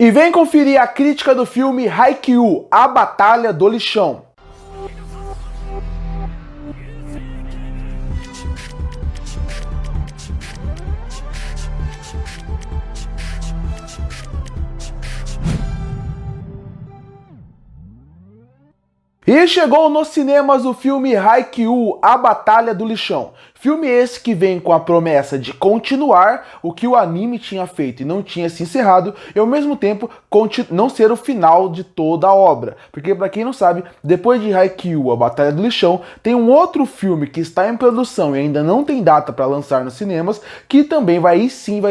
E vem conferir a crítica do filme Haikyuu, A Batalha do Lixão. E chegou nos cinemas o filme Haikyuu, A Batalha do Lixão. Filme esse que vem com a promessa de continuar o que o anime tinha feito e não tinha se encerrado, e ao mesmo tempo não ser o final de toda a obra. Porque, para quem não sabe, depois de Haikyuu, A Batalha do Lixão, tem um outro filme que está em produção e ainda não tem data para lançar nos cinemas, que também vai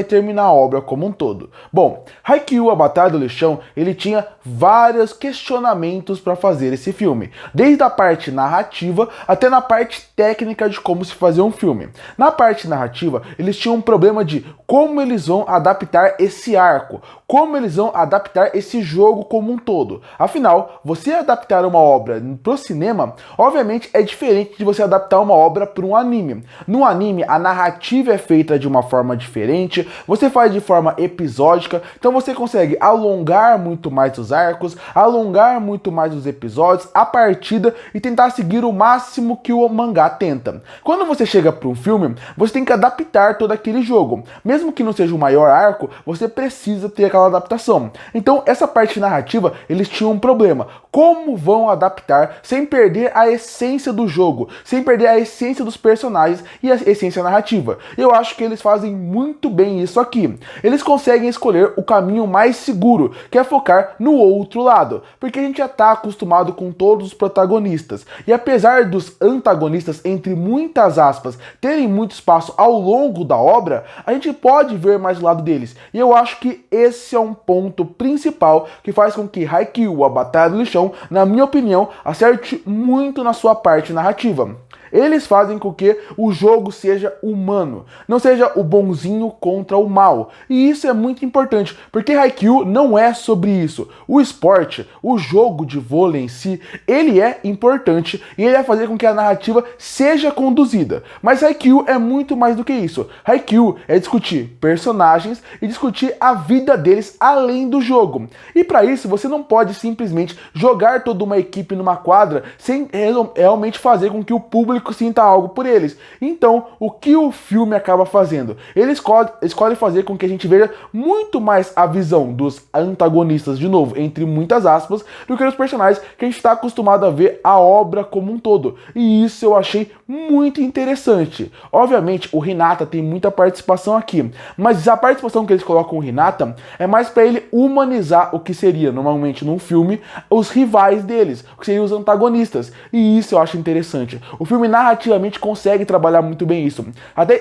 terminar a obra como um todo. Bom, Haikyuu, A Batalha do Lixão, ele tinha vários questionamentos para fazer esse filme, desde a parte narrativa até na parte técnica de como se fazer um filme. Na parte narrativa, eles tinham um problema de como eles vão adaptar esse arco, como eles vão adaptar esse jogo como um todo. Afinal, você adaptar uma obra para o cinema, obviamente é diferente de você adaptar uma obra para um anime. No anime, a narrativa é feita de uma forma diferente, você faz de forma episódica, então você consegue alongar muito mais os arcos, alongar muito mais os episódios, a partida e tentar seguir o máximo que o mangá tenta. Quando você chega para um filme, você tem que adaptar todo aquele jogo. Mesmo que não seja o maior arco, você precisa ter aquela adaptação. Então, essa parte narrativa, eles tinham um problema. Como vão adaptar sem perder a essência do jogo, sem perder a essência dos personagens e a essência narrativa? Eu acho que eles fazem muito bem isso aqui. Eles conseguem escolher o caminho mais seguro, que é focar no outro lado, porque a gente já está acostumado com todos os protagonistas. E apesar dos antagonistas, entre muitas aspas, terem muito espaço ao longo da obra, a gente pode ver mais o lado deles. E eu acho que esse é um ponto principal que faz com que Haikyuu, A Batalha do Lixão, na minha opinião, acerte muito na sua parte narrativa. Eles fazem com que o jogo seja humano, não seja o bonzinho contra o mal. E isso é muito importante, porque Haikyuu não é sobre isso. O esporte, o jogo de vôlei em si, ele é importante e ele vai fazer com que a narrativa seja conduzida. Mas Haikyuu é muito mais do que isso. Haikyuu é discutir personagens e discutir a vida deles além do jogo. E para isso, você não pode simplesmente jogar toda uma equipe numa quadra sem realmente fazer com que o público sinta algo por eles. Então, o que o filme acaba fazendo? Ele escolhe fazer com que a gente veja muito mais a visão dos antagonistas, de novo, entre muitas aspas, do que os personagens que a gente está acostumado a ver a obra como um todo. E isso eu achei muito interessante. Obviamente, o Hinata tem muita participação aqui, mas a participação que eles colocam o Hinata é mais para ele humanizar o que seria, normalmente, num filme, os rivais deles, o que seriam os antagonistas. E isso eu acho interessante. O filme narrativamente consegue trabalhar muito bem isso.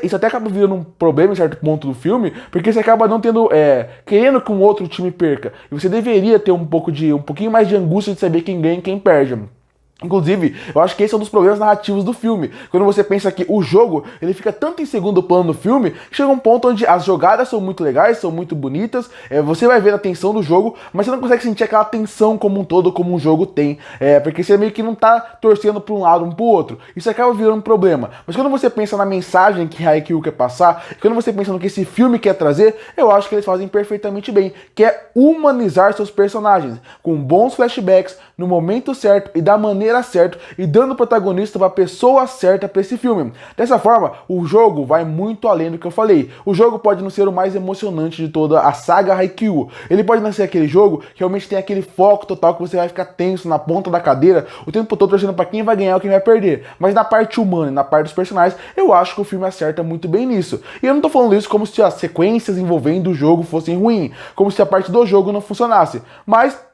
Isso até acaba virando um problema em certo ponto do filme, porque você acaba não tendo, querendo que um outro time perca. E você deveria ter um pouquinho mais de angústia de saber quem ganha e quem perde. Inclusive, eu acho que esse é um dos problemas narrativos do filme. Quando você pensa que o jogo, ele fica tanto em segundo plano no filme, que chega um ponto onde as jogadas são muito legais, são muito bonitas, você vai ver a tensão do jogo, mas você não consegue sentir aquela tensão como um todo, como um jogo tem, porque você meio que não tá torcendo para um lado, um pro outro. Isso acaba virando um problema. Mas quando você pensa na mensagem que Haikyuu quer passar, quando você pensa no que esse filme quer trazer, eu acho que eles fazem perfeitamente bem, que é humanizar seus personagens, com bons flashbacks, no momento certo e da maneira certa, e dando protagonista para a pessoa certa para esse filme. Dessa forma, o jogo vai muito além do que eu falei. O jogo pode não ser o mais emocionante de toda a saga Haikyuu. Ele pode não ser aquele jogo que realmente tem aquele foco total que você vai ficar tenso na ponta da cadeira o tempo todo torcendo para quem vai ganhar ou quem vai perder. Mas na parte humana e na parte dos personagens, eu acho que o filme acerta muito bem nisso. E eu não tô falando isso como se as sequências envolvendo o jogo fossem ruins, como se a parte do jogo não funcionasse. Mas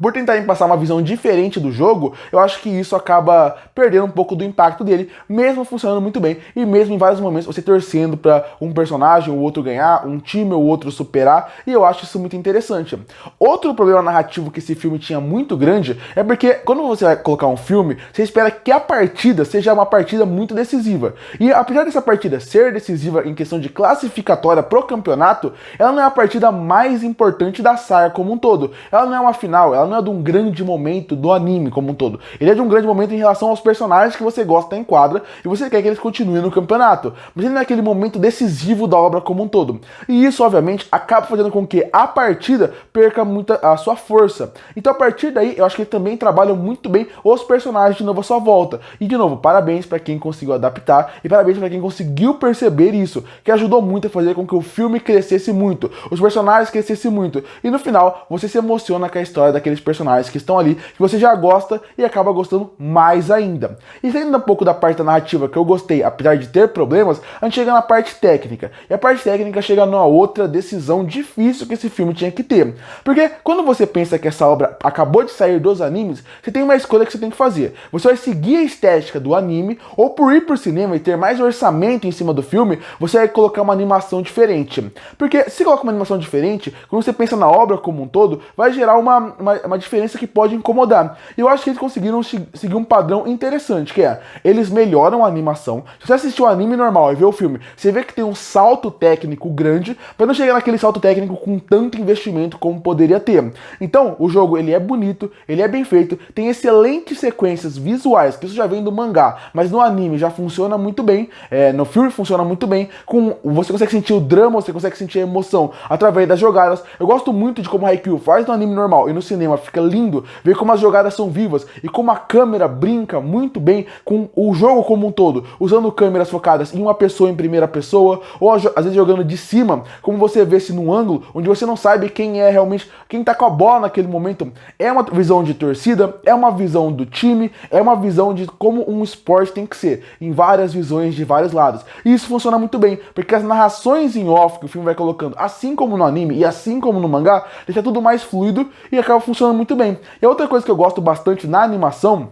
por tentarem passar uma visão diferente do jogo, eu acho que isso acaba perdendo um pouco do impacto dele, mesmo funcionando muito bem, e mesmo em vários momentos você torcendo para um personagem ou outro ganhar, um time ou outro superar, e eu acho isso muito interessante. Outro problema narrativo que esse filme tinha muito grande é porque quando você vai colocar um filme, você espera que a partida seja uma partida muito decisiva. E apesar dessa partida ser decisiva em questão de classificatória pro campeonato, ela não é a partida mais importante da saga como um todo. Ela não é uma final, final, ela não é de um grande momento do anime como um todo. Ele é de um grande momento em relação aos personagens que você gosta em quadra e você quer que eles continuem no campeonato. Mas ele não é aquele momento decisivo da obra como um todo. E isso, obviamente, acaba fazendo com que a partida perca muito a sua força. Então, a partir daí, eu acho que ele também trabalha muito bem os personagens de novo à sua volta. E, de novo, parabéns para quem conseguiu adaptar e parabéns para quem conseguiu perceber isso, que ajudou muito a fazer com que o filme crescesse muito, os personagens crescessem muito. E no final, você se emociona com a história daqueles personagens que estão ali, que você já gosta e acaba gostando mais ainda. E saindo um pouco da parte da narrativa que eu gostei, apesar de ter problemas, a gente chega na parte técnica. E a parte técnica chega numa outra decisão difícil que esse filme tinha que ter. Porque quando você pensa que essa obra acabou de sair dos animes, você tem uma escolha que você tem que fazer. Você vai seguir a estética do anime, ou por ir pro cinema e ter mais orçamento em cima do filme, você vai colocar uma animação diferente. Porque se coloca uma animação diferente, quando você pensa na obra como um todo, vai gerar uma diferença que pode incomodar. E eu acho que eles conseguiram seguir um padrão interessante, que é, eles melhoram a animação. Se você assistir o anime normal e ver o filme, você vê que tem um salto técnico grande, para não chegar naquele salto técnico com tanto investimento como poderia ter. Então, o jogo, ele é bonito, ele é bem feito, tem excelentes sequências visuais, que isso já vem do mangá, mas no anime já funciona muito bem, no filme funciona muito bem, você consegue sentir o drama, você consegue sentir a emoção através das jogadas. Eu gosto muito de como Haikyuu faz no anime normal e no cinema, fica lindo ver como as jogadas são vivas e como a câmera brinca muito bem com o jogo como um todo, usando câmeras focadas em uma pessoa em primeira pessoa, ou às vezes jogando de cima, como você vê se num ângulo onde você não sabe quem é realmente, quem tá com a bola naquele momento. É uma visão de torcida, é uma visão do time, é uma visão de como um esporte tem que ser, em várias visões de vários lados. E isso funciona muito bem, porque as narrações em off que o filme vai colocando, assim como no anime e assim como no mangá, deixa tudo mais fluido e acaba funcionando muito bem. E a outra coisa que eu gosto bastante na animação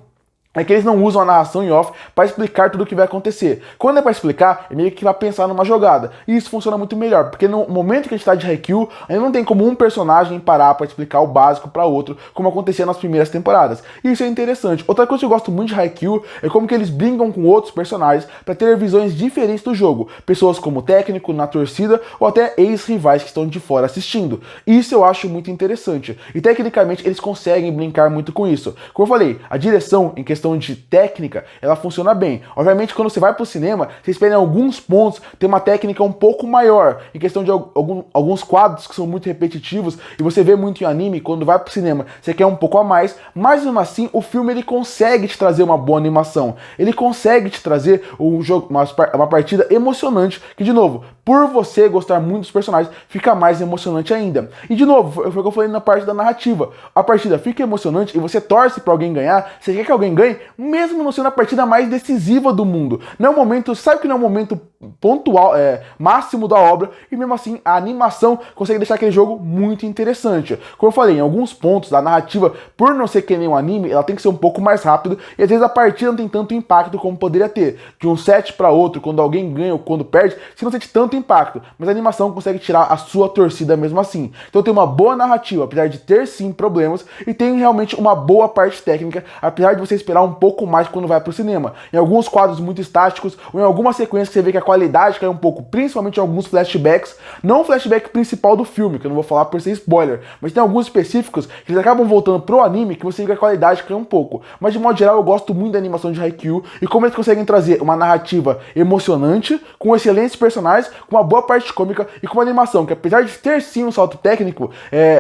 é que eles não usam a narração em off para explicar tudo o que vai acontecer. Quando é para explicar, é meio que vai pensar numa jogada. E isso funciona muito melhor, porque no momento que a gente está de Haikyuu, ainda não tem como um personagem parar para explicar o básico para outro, como acontecia nas primeiras temporadas. E isso é interessante. Outra coisa que eu gosto muito de Haikyuu é como que eles brincam com outros personagens para ter visões diferentes do jogo. Pessoas como técnico, na torcida, ou até ex-rivais que estão de fora assistindo. Isso eu acho muito interessante. E tecnicamente eles conseguem brincar muito com isso. Como eu falei, a direção em questão de técnica, ela funciona bem. Obviamente, quando você vai pro cinema, você espera em alguns pontos ter uma técnica um pouco maior, em questão de alguns quadros que são muito repetitivos, e você vê muito em anime, quando vai pro cinema, você quer um pouco a mais, mas mesmo assim, o filme ele consegue te trazer uma boa animação, ele consegue te trazer um jogo, uma partida emocionante, que de novo, por você gostar muito dos personagens, fica mais emocionante ainda. E de novo, foi o que eu falei na parte da narrativa, a partida fica emocionante e você torce pra alguém ganhar, você quer que alguém ganhe, mesmo não sendo a partida mais decisiva do mundo. Não é um momento, sabe que não é um momento pontual, máximo da obra, e mesmo assim a animação consegue deixar aquele jogo muito interessante. Como eu falei, em alguns pontos da narrativa, por não ser que nem um anime, ela tem que ser um pouco mais rápido, e às vezes a partida não tem tanto impacto como poderia ter. De um set para outro, quando alguém ganha ou quando perde, você não sente tanto impacto, mas a animação consegue tirar a sua torcida mesmo assim. Então tem uma boa narrativa, apesar de ter sim problemas, e tem realmente uma boa parte técnica, apesar de você esperar um pouco mais quando vai pro cinema. Em alguns quadros muito estáticos, ou em algumas sequências que você vê que a qualidade cai um pouco, principalmente em alguns flashbacks, não o flashback principal do filme, que eu não vou falar por ser spoiler, mas tem alguns específicos que eles acabam voltando pro anime, que você vê que a qualidade cai um pouco. Mas de modo geral, eu gosto muito da animação de Haikyuu, e como eles conseguem trazer uma narrativa emocionante, com excelentes personagens, com uma boa parte cômica, e com uma animação que apesar de ter sim um salto técnico,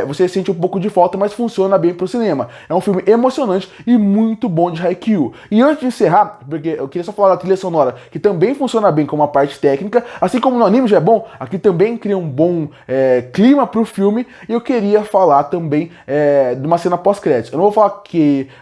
você sente um pouco de falta, mas funciona bem pro cinema. É um filme emocionante e muito bom de Haikyuu. E antes de encerrar, porque eu queria só falar da trilha sonora, que também funciona bem como uma parte técnica, assim como no anime já é bom, aqui também cria um bom clima pro filme, e eu queria falar também de uma cena pós-créditos. Eu não vou falar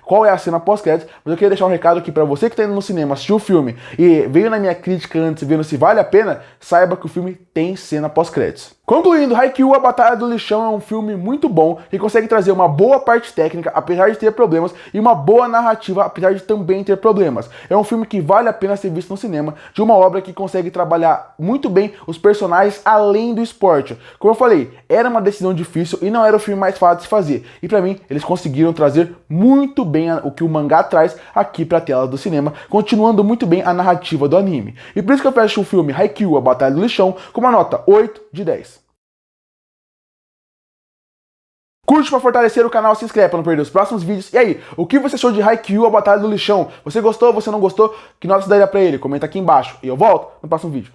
qual é a cena pós-créditos, mas eu queria deixar um recado aqui pra você que tá indo no cinema, assistiu o filme, e veio na minha crítica antes, vendo se vale a pena, saiba que o filme tem cena pós-créditos. Concluindo, Haikyuu, A Batalha do Lixão é um filme muito bom, que consegue trazer uma boa parte técnica, apesar de ter problemas, e uma boa narrativa, apesar de também ter problemas. É um filme que vale a pena ser visto no cinema, de uma obra que consegue trabalhar muito bem os personagens além do esporte. Como eu falei, era uma decisão difícil e não era o filme mais fácil de se fazer. E pra mim, eles conseguiram trazer muito bem o que o mangá traz aqui pra tela do cinema, continuando muito bem a narrativa do anime. E por isso que eu fecho o filme Haikyuu, A Batalha do Lixão, com uma nota 8 de 10. Curte pra fortalecer o canal, se inscreve pra não perder os próximos vídeos. E aí, o que você achou de Haikyuu, a Batalha do Lixão? Você gostou, você não gostou? Que nota você daria pra ele? Comenta aqui embaixo. E eu volto no próximo vídeo.